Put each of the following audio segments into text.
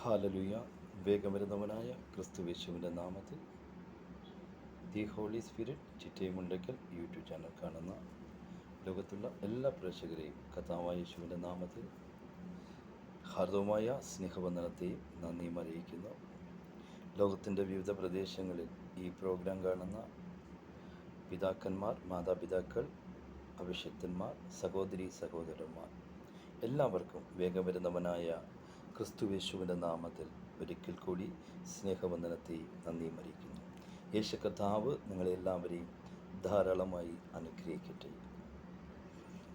ഹാലലുയ. വേഗം വരുന്നവനായ ക്രിസ്തുവേശുവിൻ്റെ നാമത്തിൽ the holy spirit Chittayamundakkal YouTube channel കാണുന്ന ലോകത്തുള്ള എല്ലാ പ്രേക്ഷകരെയും കർത്താവായ യേശുവിൻ്റെ നാമത്തിൽ ഹാർദവമായ സ്നേഹവന്ദനത്തെയും നന്ദിയും അറിയിക്കുന്നു. ലോകത്തിൻ്റെ വിവിധ പ്രദേശങ്ങളിൽ ഈ പ്രോഗ്രാം കാണുന്ന പിതാക്കന്മാർ, മാതാപിതാക്കൾ, അഭിഷിക്തന്മാർ, സഹോദരി സഹോദരന്മാർ എല്ലാവർക്കും വേഗം വരുന്നവനായ ക്രിസ്തുവേശുവിൻ്റെ നാമത്തിൽ ഒരിക്കൽ കൂടി സ്നേഹവന്ദനത്തെയും നന്ദിയും അറിയിക്കുന്നു. യേശു കർത്താവ് നിങ്ങളെല്ലാവരെയും ധാരാളമായി അനുഗ്രഹിക്കട്ടെ.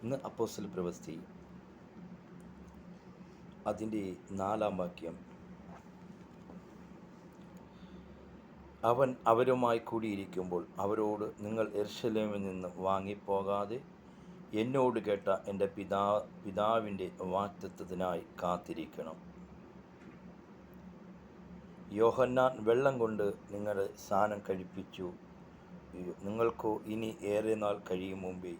ഇന്ന് അപ്പോസ്തല പ്രവൃത്തി അതിൻ്റെ 4-ാം വാക്യം, അവൻ അവരുമായി കൂടിയിരിക്കുമ്പോൾ അവരോട്, നിങ്ങൾ യെരൂശലേമിൽ നിന്ന് വാങ്ങിപ്പോകാതെ എന്നോട് കേട്ട എൻ്റെ പിതാവിൻ്റെ വാഗ്ദത്തത്തിനായി കാത്തിരിക്കണം. യോഹന്നാൻ വെള്ളം കൊണ്ട് നിങ്ങളെ സ്നാനം കഴിപ്പിച്ചു, നിങ്ങൾക്കോ ഇനി ഏറെ നാൾ കഴിയും മുമ്പേ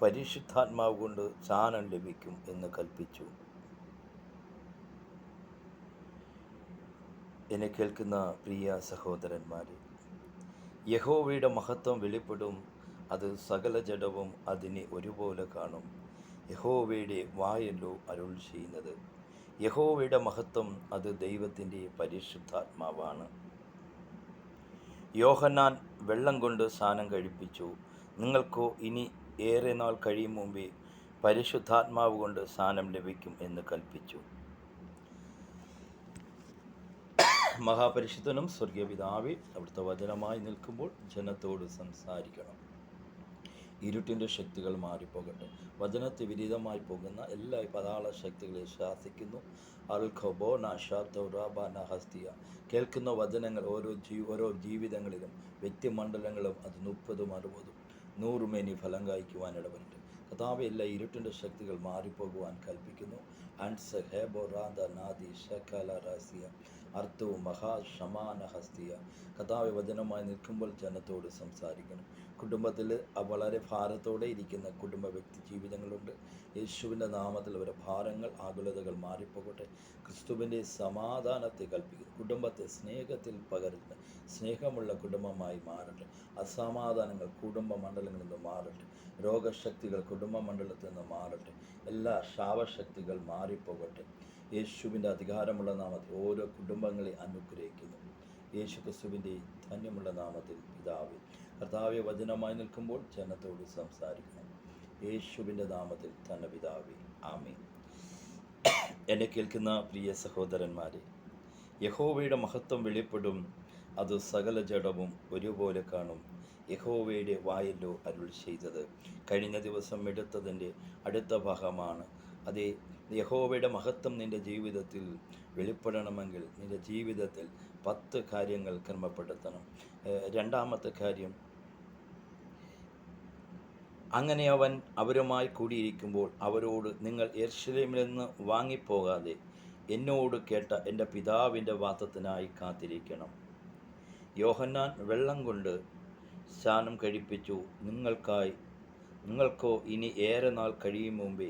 പരിശുദ്ധാത്മാവ് കൊണ്ട് സ്നാനം ലഭിക്കും എന്ന് കൽപ്പിച്ചു. എന്നെ കേൾക്കുന്ന പ്രിയ സഹോദരന്മാരെ, യഹോവയുടെ മഹത്വം വെളിപ്പെടും, അത് സകല ജഡവും അതിനെ ഒരുപോലെ കാണും. യഹോവയുടെ വായല്ലോ അരുൾ ചെയ്യുന്നത്. യഹോവയുടെ മഹത്വം അത് ദൈവത്തിൻ്റെ പരിശുദ്ധാത്മാവാണ്. യോഹന്നാൻ വെള്ളം കൊണ്ട് സ്നാനം കഴിപ്പിച്ചു, നിങ്ങൾക്കോ ഇനി ഏറെ നാൾ കഴിയും മുമ്പേ പരിശുദ്ധാത്മാവ് കൊണ്ട് സ്നാനം ലഭിക്കും എന്ന് കൽപ്പിച്ചു. മഹാപരിശുദ്ധനും സ്വർഗീയ പിതാവേ, അവിടുത്തെ വചനമായി നിൽക്കുമ്പോൾ ജനത്തോട് സംസാരിക്കണം. ഇരുട്ടിൻ്റെ ശക്തികൾ മാറിപ്പോകട്ടെ. വചനത്തെ വിരീതമായി പോകുന്ന എല്ലാ പാതാള ശക്തികളെ ശാസിക്കുന്നു. ഹസ്തിയ കേൾക്കുന്ന വചനങ്ങൾ ഓരോ ജീവിതങ്ങളിലും വ്യക്തിമണ്ഡലങ്ങളും അത് 30, 60, 100 മേനി ഫലം കായ്ക്കുവാൻ ഇടവരട്ടെ. കർത്താവേ, എല്ലാ ഇരുട്ടിൻ്റെ ശക്തികൾ മാറിപ്പോകുവാൻ കൽപ്പിക്കുന്നു. അൻസ് ഹേബോറാദ നാദി ശകല രാസിയ അർത്ഥവും മഹാശമാന ഹസ്തിയ. കർത്താവേ, വചനമായി നിൽക്കുമ്പോൾ ജനത്തോട് സംസാരിക്കണം. കുടുംബത്തിൽ വളരെ ഭാരത്തോടെ ഇരിക്കുന്ന കുടുംബ വ്യക്തി ജീവിതങ്ങളുണ്ട്. യേശുവിൻ്റെ നാമത്തിൽ അവരുടെ ഭാരങ്ങൾ, ആകുലതകൾ മാറിപ്പോകട്ടെ. ക്രിസ്തുവിൻ്റെ സമാധാനത്തെ കൽപ്പിക്കുന്നു. കുടുംബത്തെ സ്നേഹത്തിൽ പകരുന്ന സ്നേഹമുള്ള കുടുംബമായി മാറട്ടെ. അസമാധാനങ്ങൾ കുടുംബ മണ്ഡലങ്ങളിൽ നിന്ന് മാറട്ടെ. രോഗശക്തികൾ കുടുംബ മണ്ഡലത്തിൽ നിന്ന് മാറട്ടെ. എല്ലാ ശാപശക്തികൾ മാറിപ്പോകട്ടെ. യേശുവിൻ്റെ അധികാരമുള്ള നാമത്തിൽ ഓരോ കുടുംബങ്ങളെ അനുഗ്രഹിക്കുന്നു. യേശു ക്രിസ്തുവിൻ്റെ ധന്യമുള്ള നാമത്തിൽ പിതാവേ. കർത്താവെ, വചനമായി നിൽക്കുമ്പോൾ ജനത്തോട് സംസാരിക്കണം. യേശുവിൻ്റെ നാമത്തിൽ തന്നെ പിതാവേ, ആമേൻ. എന്നെ കേൾക്കുന്ന പ്രിയ സഹോദരന്മാരെ, യഹോവയുടെ മഹത്വം വെളിപ്പെടും, അത് സകല ജഡവും ഒരുപോലെ കാണും. യഹോവയുടെ വായല്ലോ അരുൾ ചെയ്തത്. കഴിഞ്ഞ ദിവസം എടുത്തതിൻ്റെ അടുത്ത ഭാഗമാണ്. അതേ, യഹോവയുടെ മഹത്വം നിൻ്റെ ജീവിതത്തിൽ വെളിപ്പെടണമെങ്കിൽ നിൻ്റെ ജീവിതത്തിൽ 10 കാര്യങ്ങൾ ക്രമപ്പെടുത്തണം. 2-ാമത്തെ കാര്യം, അങ്ങനെ അവൻ അവരുമായി കൂടിയിരിക്കുമ്പോൾ അവരോട്, നിങ്ങൾ യെരൂശലേമിൽ നിന്ന് വാങ്ങിപ്പോകാതെ എന്നോട് കേട്ട എൻ്റെ പിതാവിൻ്റെ വാഗ്ദത്തത്തിനായി കാത്തിരിക്കണം. യോഹന്നാൻ വെള്ളം കൊണ്ട് സ്നാനം കഴിപ്പിച്ചു, നിങ്ങൾക്കോ ഇനി ഏറെ നാൾ കഴിയും മുമ്പേ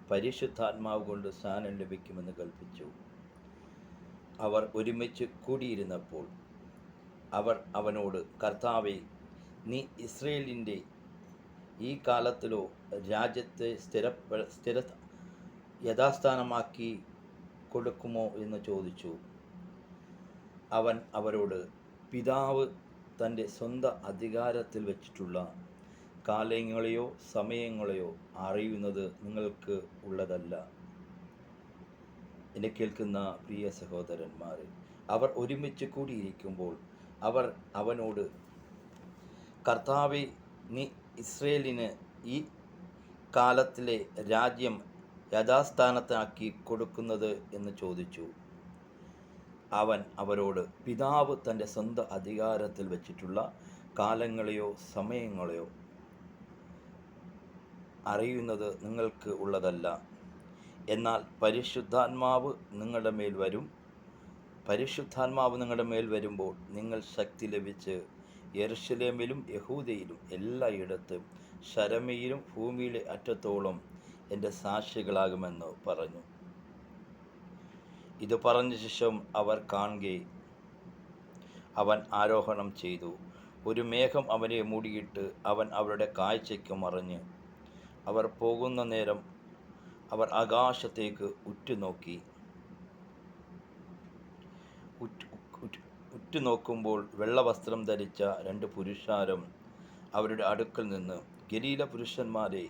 പരിശുദ്ധാത്മാവ് കൊണ്ട് സ്നാനം ലഭിക്കുമെന്ന് കൽപ്പിച്ചു. അവർ ഒരുമിച്ച് കൂടിയിരുന്നപ്പോൾ അവർ അവനോട്, കർത്താവേ, നീ ഇസ്രായേലിൻ്റെ ഈ കാലത്തിലോ രാജ്യത്തെ യഥാസ്ഥാനമാക്കി കൊടുക്കുമോ എന്ന് ചോദിച്ചു. അവൻ അവരോട്, പിതാവ് തൻ്റെ സ്വന്തം അധികാരത്തിൽ വെച്ചിട്ടുള്ള കാലങ്ങളെയോ സമയങ്ങളെയോ അറിയുന്നത് നിങ്ങൾക്ക് ഉള്ളതല്ല. എന്നെ കേൾക്കുന്ന പ്രിയ സഹോദരന്മാരെ, അവർ ഒരുമിച്ച് കൂടിയിരിക്കുമ്പോൾ അവർ അവനോട്, കർത്താവേ, നീ ഇസ്രായേലിന് ഈ കാലത്തിലെ രാജ്യം യഥാസ്ഥാനത്താക്കി കൊടുക്കുന്നത് എന്ന് ചോദിച്ചു. അവൻ അവരോട്, പിതാവ് തൻ്റെ സ്വന്തം അധികാരത്തിൽ വെച്ചിട്ടുള്ള കാലങ്ങളെയോ സമയങ്ങളെയോ അറിയുന്നത് നിങ്ങൾക്ക് ഉള്ളതല്ല. എന്നാൽ പരിശുദ്ധാത്മാവ് നിങ്ങളുടെ മേൽ വരും. പരിശുദ്ധാത്മാവ് നിങ്ങളുടെ മേൽ വരുമ്പോൾ നിങ്ങൾ ശക്തി ലഭിച്ച് യെരൂശലേമിലും യഹൂദയിലും എല്ലായിടത്തും ശരമയിലും ഭൂമിയിലെ അറ്റത്തോളം എൻ്റെ സാക്ഷികളാകുമെന്ന് പറഞ്ഞു. ഇത് പറഞ്ഞ ശേഷം അവർ കാണെ അവൻ ആരോഹണം ചെയ്തു. ഒരു മേഘം അവനെ മൂടിയിട്ട് അവൻ അവരുടെ കാഴ്ചയ്ക്ക് മറഞ്ഞ്. അവർ പോകുന്ന നേരം അവർ ആകാശത്തേക്ക് ഉറ്റുനോക്കുമ്പോൾ വെള്ളവസ്ത്രം ധരിച്ച 2 പുരുഷാരം അവരുടെ അടുക്കൽ നിന്ന്, ഗലീല പുരുഷന്മാരെ,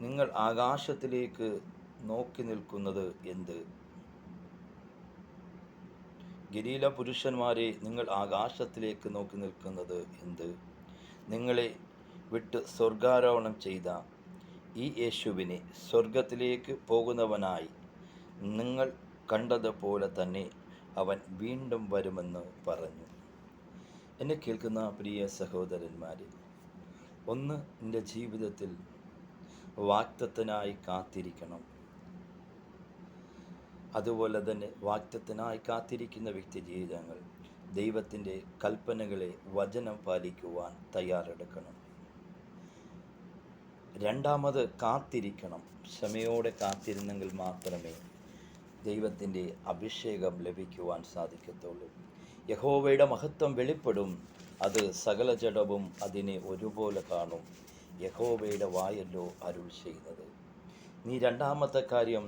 നിങ്ങൾ ആകാശത്തിലേക്ക് നോക്കി നിൽക്കുന്നത് എന്ത്? ഗലീല പുരുഷന്മാരെ, നിങ്ങൾ ആകാശത്തിലേക്ക് നോക്കി നിൽക്കുന്നത് എന്ത്? നിങ്ങളെ വിട്ട് സ്വർഗാരോഹണം ചെയ്ത ഈ യേശുവിനെ സ്വർഗത്തിലേക്ക് പോകുന്നവനായി നിങ്ങൾ കണ്ടതുപോലെ തന്നെ അവൻ വീണ്ടും വരുമെന്ന് പറഞ്ഞു. എന്നെ കേൾക്കുന്ന പ്രിയ സഹോദരന്മാരെ, ഒന്ന്, നിൻ്റെ ജീവിതത്തിൽ വാഗ്ദത്തത്തിനായി കാത്തിരിക്കണം. അതുപോലെ തന്നെ വാഗ്ദത്തത്തിനായി കാത്തിരിക്കുന്ന വ്യക്തി ജീവിതങ്ങൾ ദൈവത്തിൻ്റെ കൽപ്പനകളെ വചനം പാലിക്കുവാൻ തയ്യാറെടുക്കണം. രണ്ടാമത്, കാത്തിരിക്കണം. ക്ഷമയോടെ കാത്തിരുന്നെങ്കിൽ മാത്രമേ ദൈവത്തിൻ്റെ അഭിഷേകം ലഭിക്കുവാൻ സാധിക്കത്തുള്ളൂ. യഹോവയുടെ മഹത്വം വെളിപ്പെടും, അത് സകല ജഡവും അതിനെ ഒരുപോലെ കാണും. യഹോവയുടെ വായല്ലോ അരുൾ ചെയ്യുന്നത്. നീ രണ്ടാമത്തെ കാര്യം,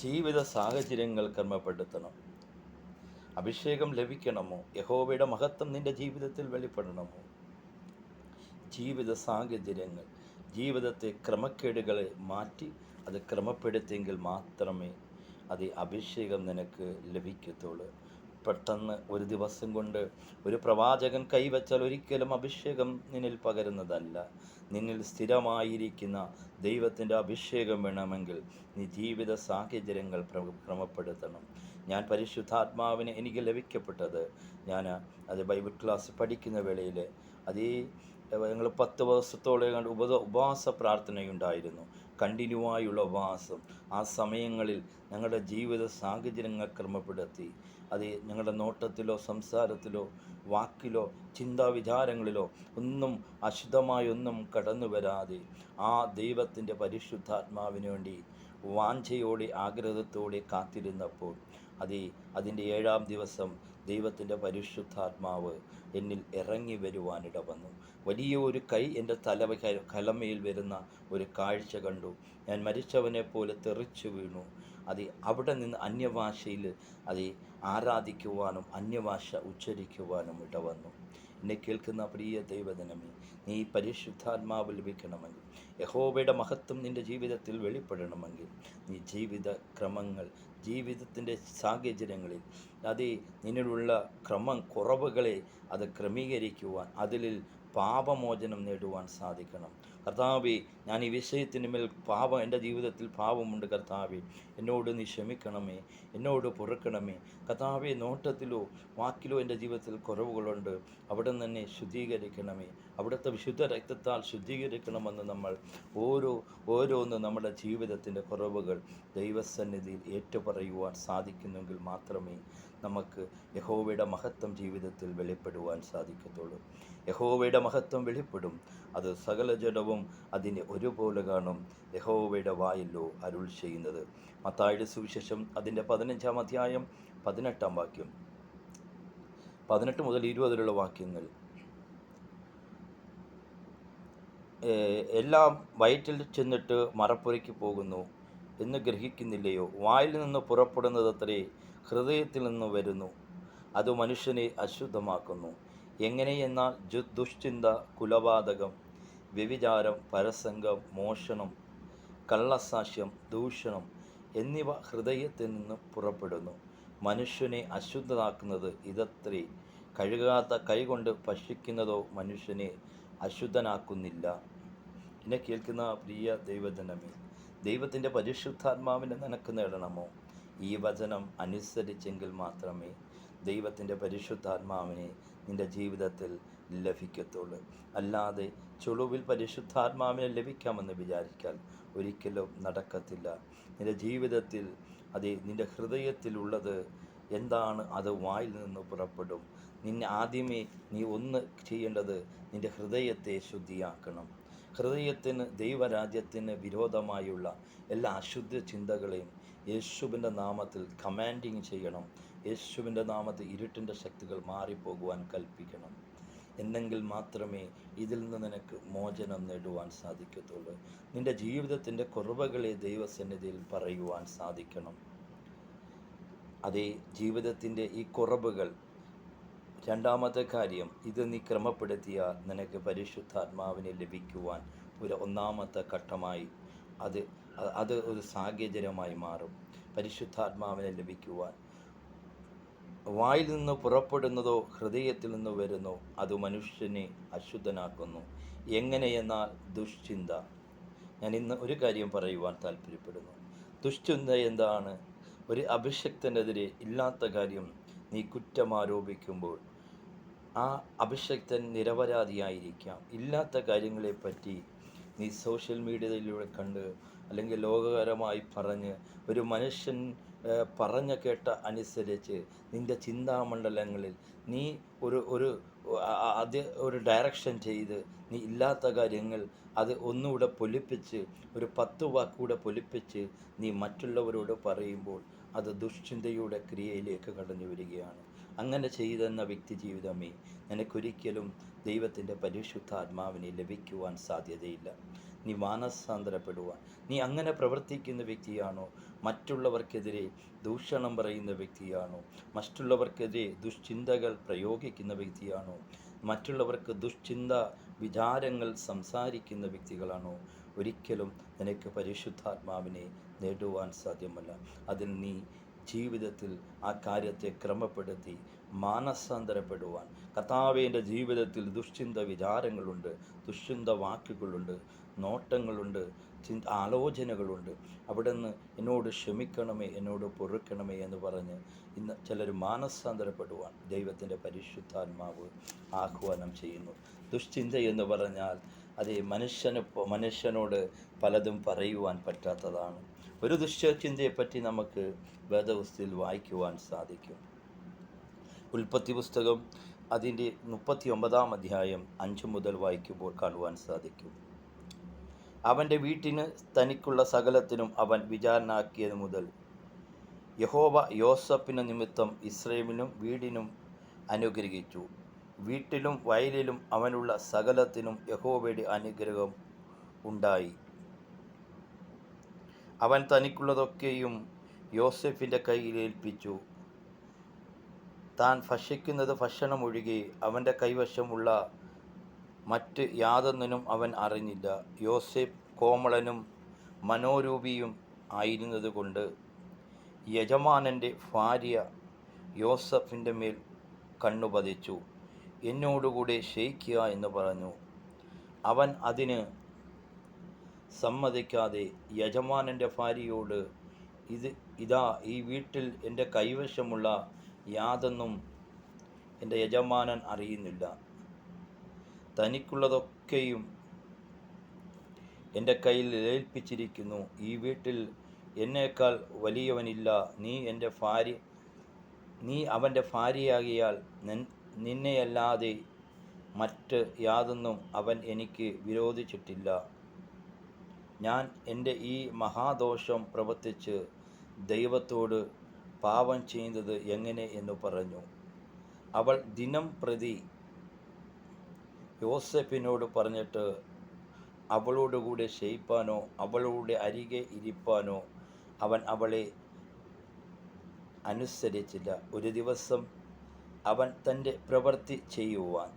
ജീവിത സാഹചര്യങ്ങൾ ക്രമപ്പെടുത്തണം. അഭിഷേകം ലഭിക്കണമോ? യഹോവയുടെ മഹത്വം നിൻ്റെ ജീവിതത്തിൽ വെളിപ്പെടണമോ? ജീവിത സാഹചര്യങ്ങൾ, ജീവിതത്തെ ക്രമക്കേടുകളെ മാറ്റി അത് ക്രമപ്പെടുത്തിയെങ്കിൽ മാത്രമേ അത് അഭിഷേകം നിനക്ക് ലഭിക്കത്തുള്ളൂ. പെട്ടെന്ന് ഒരു ദിവസം കൊണ്ട് ഒരു പ്രവാചകൻ കൈവച്ചാൽ ഒരിക്കലും അഭിഷേകം നിന്നിൽ പകരുന്നതല്ല. നിന്നിൽ സ്ഥിരമായിരിക്കുന്ന ദൈവത്തിൻ്റെ അഭിഷേകം വേണമെങ്കിൽ നീ ജീവിത സാഹചര്യങ്ങൾ ക്രമപ്പെടുത്തണം. ഞാൻ പരിശുദ്ധാത്മാവിനെ എനിക്ക് ലഭിക്കപ്പെട്ടത്, ഞാൻ അത് ബൈബിൾ ക്ലാസ് പഠിക്കുന്ന വേളയിൽ അതേ ഞങ്ങൾ 10 ദിവസത്തോളം ഉപവാസ പ്രാർത്ഥനയുണ്ടായിരുന്നു. കണ്ടിന്യൂവായുള്ള ഉപവാസം. ആ സമയങ്ങളിൽ ഞങ്ങളുടെ ജീവിത സാഹചര്യങ്ങൾ ക്രമപ്പെടുത്തി. അത് ഞങ്ങളുടെ നോട്ടത്തിലോ സംസാരത്തിലോ വാക്കിലോ ചിന്താവിചാരങ്ങളിലോ ഒന്നും അശുദ്ധമായൊന്നും കടന്നു വരാതെ ആ ദൈവത്തിൻ്റെ പരിശുദ്ധാത്മാവിന് വേണ്ടി വാഞ്ചയോടെ ആഗ്രഹത്തോടെ കാത്തിരുന്നപ്പോൾ അതിൻ്റെ 7-ാം ദിവസം ദൈവത്തിൻ്റെ പരിശുദ്ധാത്മാവ് എന്നിൽ ഇറങ്ങി വരുവാനിട വന്നു. വലിയ ഒരു കൈ എൻ്റെ കലമയിൽ വരുന്ന ഒരു കാഴ്ച കണ്ടു. ഞാൻ മരിച്ചവനെ പോലെ തെറിച്ചു വീണു. അവിടെ നിന്ന് അന്യഭാഷയിൽ ആരാധിക്കുവാനും അന്യഭാഷ ഉച്ചരിക്കുവാനും ഇടവന്നു. എന്നെ കേൾക്കുന്ന പ്രിയ ദൈവജനമേ, നീ പരിശുദ്ധാത്മാവ് ലഭിക്കണമെങ്കിൽ, യഹോവയുടെ മഹത്വം നിൻ്റെ ജീവിതത്തിൽ വെളിപ്പെടണമെങ്കിൽ, നീ ജീവിത ക്രമങ്ങൾ, ജീവിതത്തിൻ്റെ സാഹചര്യങ്ങളിൽ നിന്നിലുള്ള കുറവുകളെ അത് ക്രമീകരിക്കുവാൻ, അതിൽ പാപമോചനം നേടുവാൻ സാധിക്കണം. കർത്താവേ, ഞാൻ ഈ വിഷയത്തിന് മേൽ എൻ്റെ ജീവിതത്തിൽ പാപമുണ്ട് കർത്താവേ, എന്നോട് നീ ക്ഷമിക്കണമേ, എന്നോട് പൊറുക്കണമേ. കർത്താവേ, നോട്ടത്തിലോ വാക്കിലോ എൻ്റെ ജീവിതത്തിൽ കുറവുകളുണ്ട്, അവിടെ നിന്ന് തന്നെ ശുദ്ധീകരിക്കണമേ. അവിടുത്തെ വിശുദ്ധ രക്തത്താൽ ശുദ്ധീകരിക്കണമെന്ന് നമ്മൾ ഓരോന്ന് നമ്മുടെ ജീവിതത്തിൻ്റെ കുറവുകൾ ദൈവസന്നിധിയിൽ ഏറ്റുപറയുവാൻ സാധിക്കുന്നെങ്കിൽ മാത്രമേ നമുക്ക് യഹോവയുടെ മഹത്വം ജീവിതത്തിൽ വെളിപ്പെടുവാൻ സാധിക്കത്തുള്ളൂ. യഹോവയുടെ മഹത്വം വെളിപ്പെടും, അത് സകല ജഡവും അതിനെ ഒരുപോലെ കാണും. യഹോവയുടെ വായല്ലോ അരുൾ ചെയ്യുന്നത്. മത്തായിയുടെ സുവിശേഷം അതിൻ്റെ 15-ാം അധ്യായം 18-ാം വാക്യം, 18 മുതൽ 20 വാക്യങ്ങൾ. എല്ലാം വയറ്റിൽ ചെന്നിട്ട് മറപ്പുരയ്ക്ക് പോകുന്നു എന്ന് ഗ്രഹിക്കുന്നില്ലയോ? വായിൽ നിന്ന് പുറപ്പെടുന്നതത്രേ ഹൃദയത്തിൽ നിന്ന് വരുന്നു, അത് മനുഷ്യനെ അശുദ്ധമാക്കുന്നു. എങ്ങനെയെന്നാൽ ദുശ്ചിന്ത, കുലപാതകം, വ്യഭിചാരം, പരസംഗം, മോഷണം, കള്ളസാക്ഷ്യം, ദൂഷണം എന്നിവ ഹൃദയത്തിൽ നിന്ന് പുറപ്പെടുന്നു. മനുഷ്യനെ അശുദ്ധമാക്കുന്നത് ഇതത്രേ. കഴുകാത്ത കൈകൊണ്ട് ഭക്ഷിക്കുന്നതോ മനുഷ്യനെ അശുദ്ധനാക്കുന്നില്ല. എന്നെ കേൾക്കുന്ന പ്രിയ ദൈവജനമേ, ദൈവത്തിൻ്റെ പരിശുദ്ധാത്മാവിനെ നിനക്ക് നേടണമോ? ഈ വചനം അനുസരിച്ചെങ്കിൽ മാത്രമേ ദൈവത്തിൻ്റെ പരിശുദ്ധാത്മാവിനെ നിൻ്റെ ജീവിതത്തിൽ ലഭിക്കത്തുള്ളൂ. അല്ലാതെ ചുളുവിൽ പരിശുദ്ധാത്മാവിനെ ലഭിക്കാമെന്ന് വിചാരിച്ചാൽ ഒരിക്കലും നടക്കത്തില്ല. നിൻ്റെ ജീവിതത്തിൽ നിൻ്റെ ഹൃദയത്തിലുള്ളത് എന്താണ് അത് വായിൽ നിന്ന് പുറപ്പെടും. ആദ്യമേ നീ ഒന്ന് ചെയ്യേണ്ടത് നിൻ്റെ ഹൃദയത്തെ ശുദ്ധിയാക്കണം. ഹൃദയത്തിന്, ദൈവരാജ്യത്തിന് വിരോധമായുള്ള എല്ലാ അശുദ്ധ ചിന്തകളെയും യേശുവിൻ്റെ നാമത്തിൽ കമാൻഡിങ് ചെയ്യണം. യേശുവിൻ്റെ നാമത്തിൽ ഇരുട്ടിൻ്റെ ശക്തികൾ മാറിപ്പോകുവാൻ കൽപ്പിക്കണം. എന്നെങ്കിൽ മാത്രമേ ഇതിൽ നിന്ന് നിനക്ക് മോചനം നേടുവാൻ സാധിക്കത്തുള്ളൂ. നിൻ്റെ ജീവിതത്തിൻ്റെ കുറവുകളെ ദൈവസന്നിധിയിൽ പറയുവാൻ സാധിക്കണം. അതേ ജീവിതത്തിൻ്റെ ഈ കുറവുകൾ. രണ്ടാമത്തെ കാര്യം, ഇത് നീ ക്രമപ്പെടുത്തിയാൽ നിനക്ക് പരിശുദ്ധാത്മാവിനെ ലഭിക്കുവാൻ ഒന്നാമത്തെ ഘട്ടമായി അത് ഒരു സാഹചര്യമായി മാറും. പരിശുദ്ധാത്മാവിനെ ലഭിക്കുവാൻ വായിൽ നിന്ന് പുറപ്പെടുന്നതോ ഹൃദയത്തിൽ നിന്ന് വരുന്നോ അത് മനുഷ്യനെ അശുദ്ധനാക്കുന്നു. എങ്ങനെയെന്നാൽ ദുശ്ചിന്ത. ഞാൻ ഇന്ന് ഒരു കാര്യം പറയുവാൻ താല്പര്യപ്പെടുന്നു. ദുശ്ചിന്ത എന്താണ്? ഒരു അഭിഷക്തനെതിരെ ഇല്ലാത്ത കാര്യം നീ കുറ്റമാരോപിക്കുമ്പോൾ ആ അഭിഷക്തൻ നിരപരാധിയായിരിക്കാം. ഇല്ലാത്ത കാര്യങ്ങളെപ്പറ്റി നീ സോഷ്യൽ മീഡിയയിലൂടെ കണ്ട് അല്ലെങ്കിൽ ലോകകരമായി പറഞ്ഞ് ഒരു മനുഷ്യൻ പറഞ്ഞ കേട്ട അനുസരിച്ച് നിൻ്റെ ചിന്താമണ്ഡലങ്ങളിൽ നീ ഒരു ഡയറക്ഷൻ ചെയ്ത് നീ ഇല്ലാത്ത കാര്യങ്ങൾ അത് ഒന്നുകൂടെ പൊലിപ്പിച്ച് ഒരു 10 വാക്കുകൂടെ പൊലിപ്പിച്ച് നീ മറ്റുള്ളവരോട് പറയുമ്പോൾ അത് ദുശ്ചിന്തയുടെ ക്രിയയിലേക്ക് കടന്നു വരികയാണ്. അങ്ങനെ ചെയ്തെന്ന വ്യക്തി ജീവിതമേ നിനക്കൊരിക്കലും ദൈവത്തിൻ്റെ പരിശുദ്ധാത്മാവിനെ ലഭിക്കുവാൻ സാധ്യതയില്ല. നീ മാനസാന്തരപ്പെടുവാൻ, നീ അങ്ങനെ പ്രവർത്തിക്കുന്ന വ്യക്തിയാണോ? മറ്റുള്ളവർക്കെതിരെ ദൂഷണം പറയുന്ന വ്യക്തിയാണോ? മറ്റുള്ളവർക്കെതിരെ ദുശ്ചിന്തകൾ പ്രയോഗിക്കുന്ന വ്യക്തിയാണോ? മറ്റുള്ളവർക്ക് ദുശ്ചിന്ത വിചാരങ്ങൾ സംസാരിക്കുന്ന വ്യക്തികളാണോ? ഒരിക്കലും നിനക്ക് പരിശുദ്ധാത്മാവിനെ നേടുവാൻ സാധ്യമല്ല. അതിൽ നീ ജീവിതത്തിൽ ആ കാര്യത്തെ ക്രമപ്പെടുത്തി മാനസാന്തരപ്പെടുവാൻ. കർത്താവേ, എൻ്റെ ജീവിതത്തിൽ ദുശ്ചിന്ത വിചാരങ്ങളുണ്ട്, ദുശ്ചിന്ത വാക്കുകളുണ്ട്, നോട്ടങ്ങളുണ്ട്, ആലോചനകളുണ്ട്. അവിടെ നിന്ന് എന്നോട് ക്ഷമിക്കണമേ, എന്നോട് പൊറുക്കണമേ എന്ന് പറഞ്ഞ് ഇന്ന് ചിലർ മാനസാന്തരപ്പെടുവാൻ ദൈവത്തിൻ്റെ പരിശുദ്ധാത്മാവ് ആഹ്വാനം ചെയ്യുന്നു. ദുശ്ചിന്ത എന്ന് പറഞ്ഞാൽ അത് മനുഷ്യനോട് പലതും പറയുവാൻ പറ്റാത്തതാണ്. ഒരു ദുശ്ചിന്തയെപ്പറ്റി നമുക്ക് വേദപുസ്തകത്തിൽ വായിക്കുവാൻ സാധിക്കും. ഉൽപ്പത്തി പുസ്തകം അതിൻ്റെ 39 അധ്യായം 5 മുതൽ വായിക്കുമ്പോൾ കാണുവാൻ സാധിക്കും. അവൻ്റെ വീട്ടിന് തനിക്കുള്ള സകലത്തിനും അവൻ വിചാരണാക്കിയത് മുതൽ യഹോവ യോസേഫിന് നിമിത്തം ഇസ്രായേലിനും വീടിനും അനുഗ്രഹിച്ചു. വീട്ടിലും വയലിലും അവനുള്ള സകലത്തിനും യഹോവയുടെ അനുഗ്രഹം ഉണ്ടായി. അവൻ തനിക്കുള്ളതൊക്കെയും യോസേഫിൻ്റെ കയ്യിൽ ഏൽപ്പിച്ചു. താൻ ഭക്ഷിക്കുന്നത് ഭക്ഷണമൊഴികെ അവൻ്റെ കൈവശമുള്ള മറ്റ് യാതൊന്നിനും അവൻ അറിഞ്ഞില്ല. യോസേഫ് കോമളനും മനോരൂപിയും ആയിരുന്നത് കൊണ്ട് യജമാനൻ്റെ ഭാര്യ യോസേഫിൻ്റെ മേൽ കണ്ണുപതിച്ചു. എന്നോടുകൂടെ ശയിക്കുക എന്ന് പറഞ്ഞു. അവൻ അതിന് സമ്മതിക്കാതെ യജമാനൻ്റെ ഭാര്യയോട്, ഇതാ ഈ വീട്ടിൽ എൻ്റെ കൈവശമുള്ള യാതൊന്നും എൻ്റെ യജമാനൻ അറിയുന്നില്ല. തനിക്കുള്ളതൊക്കെയും എൻ്റെ കയ്യിൽ ഏൽപ്പിച്ചിരിക്കുന്നു. ഈ വീട്ടിൽ എന്നേക്കാൾ വലിയവനില്ല. നീ അവൻ്റെ ഭാര്യയാകിയാൽ നിന്നെയല്ലാതെ മറ്റ് യാതൊന്നും അവൻ എനിക്ക് വിരോധിച്ചിട്ടില്ല. ഞാൻ എൻ്റെ ഈ മഹാദോഷം പ്രവർത്തിച്ച് ദൈവത്തോട് പാപം ചെയ്യുന്നത് എങ്ങനെ എന്ന് പറഞ്ഞു. അവൾ ദിനം പ്രതി യോസേഫിനോട് പറഞ്ഞിട്ട് അവളോടുകൂടെ ശയിപ്പാനോ അവളുടെ അരികെ ഇരിപ്പാനോ അവൻ അവളെ അനുസരിച്ചില്ല. ഒരു ദിവസം അവൻ തൻ്റെ പ്രവൃത്തി ചെയ്യുവാൻ.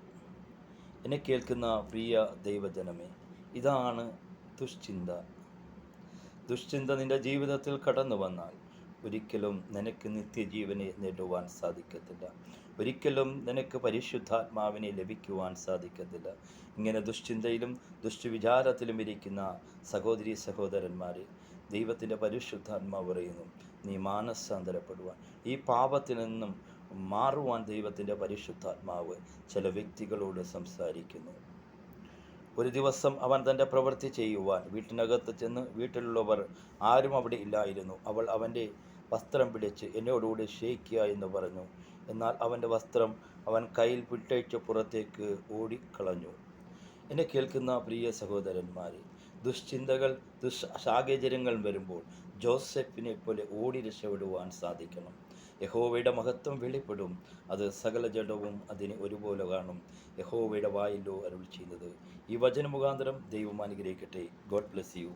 എന്നെ കേൾക്കുന്ന പ്രിയ ദൈവജനമേ, ഇതാണ് ദുശ്ചിന്ത. ദുശ്ചിന്ത നിൻ്റെ ജീവിതത്തിൽ കടന്നു വന്നാൽ ഒരിക്കലും നിനക്ക് നിത്യജീവനെ നേടുവാൻ സാധിക്കത്തില്ല. ഒരിക്കലും നിനക്ക് പരിശുദ്ധാത്മാവിനെ ലഭിക്കുവാൻ സാധിക്കത്തില്ല. ഇങ്ങനെ ദുശ്ചിന്തയിലും ദുഷ്ടവിചാരത്തിലും ഇരിക്കുന്ന സഹോദരീ സഹോദരന്മാരെ, ദൈവത്തിൻ്റെ പരിശുദ്ധാത്മാവ് പറയുന്നു, നീ മാനസാന്തരപ്പെടുവാൻ, ഈ പാപത്തിൽ നിന്നും മാറുവാൻ ദൈവത്തിൻ്റെ പരിശുദ്ധാത്മാവ് ചില വ്യക്തികളോട് സംസാരിക്കുന്നു. ഒരു ദിവസം അവൻ തൻ്റെ പ്രവൃത്തി ചെയ്യുവാൻ വീട്ടിനകത്ത് ചെന്ന് വീട്ടിലുള്ളവർ ആരും അവിടെ ഇല്ലായിരുന്നു. അവൾ അവൻ്റെ വസ്ത്രം പിടിച്ച് എന്നോടുകൂടി ശയിക്കുക എന്ന് പറഞ്ഞു. എന്നാൽ അവൻ്റെ വസ്ത്രം അവൻ കയ്യിൽ വിട്ടയച്ച് പുറത്തേക്ക് ഓടിക്കളഞ്ഞു. എന്നെ കേൾക്കുന്ന പ്രിയ സഹോദരന്മാരെ, ദുശ്ചിന്തകൾ സാഹചര്യങ്ങൾ വരുമ്പോൾ, ജോസഫിനെ പോലെ ഓടി രക്ഷപ്പെടുവാൻ സാധിക്കണം. യഹോവയുടെ മഹത്വം വെളിപ്പെടും, അത് സകല ജഡവും അതിനെ ഒരുപോലെ കാണും. യഹോവയുടെ വായിലോ അരുൾ ചെയ്യുന്നത്. ഈ വചന മുഖാന്തരം ദൈവം അനുഗ്രഹിക്കട്ടെ. God bless you.